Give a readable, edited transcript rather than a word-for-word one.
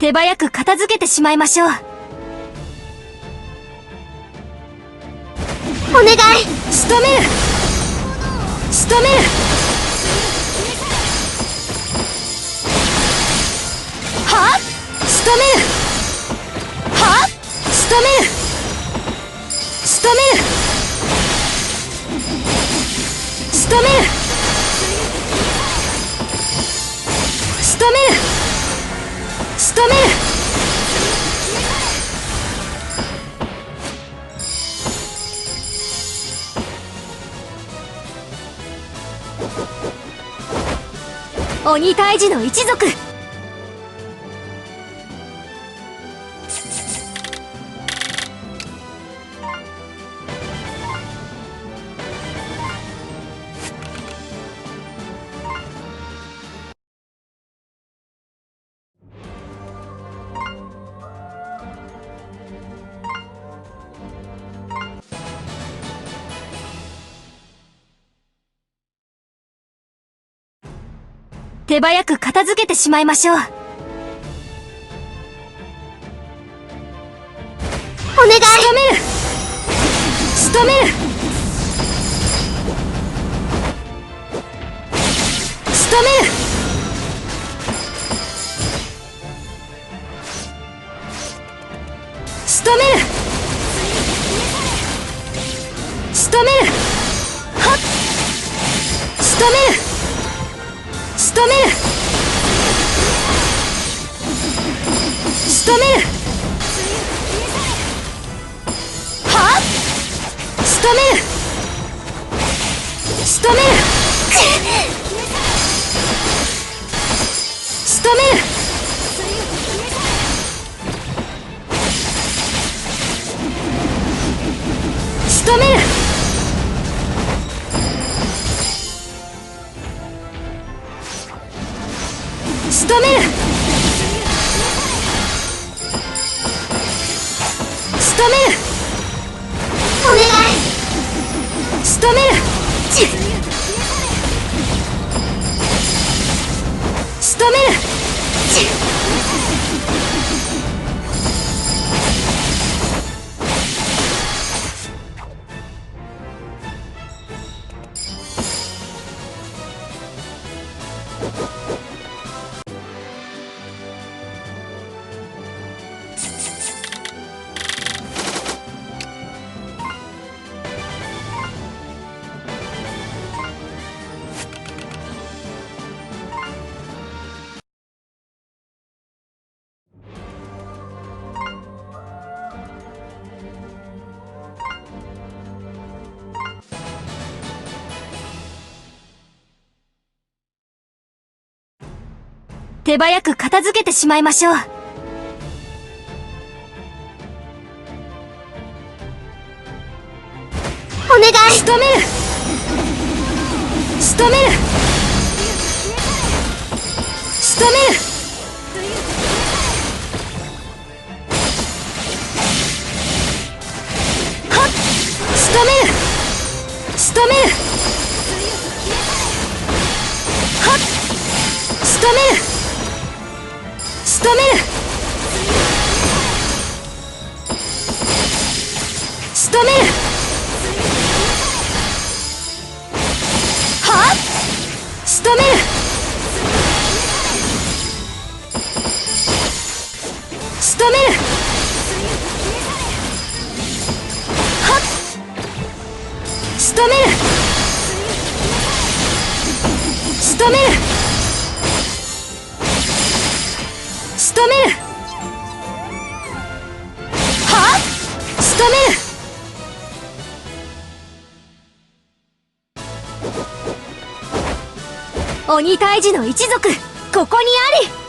手早く片付けてしまいましょう。お願い。仕留める。仕留める。はっ、仕留める。はっ、仕留める。仕留める。仕留める。仕留める。仕留める。鬼退治の一族。手早く片付けてしまいましょう。お願い。仕留める。仕留める。仕留める。仕留める。仕留める。はっ、仕留める。仕留める。仕留める。はっ、仕留める。仕留める。仕留める。仕留める。仕留める。仕留める。お願い。仕留める。仕留める。手早く片付けてしまいましょう。お願い。仕留める。仕留める。仕留める。はっ、仕留める。仕留める。はっ、仕留める。仕留める。仕留める。はっ、仕留める。仕留める。はっ、仕留める。仕留める。仕留める。はっ、仕留める。鬼退治の一族、ここにあり。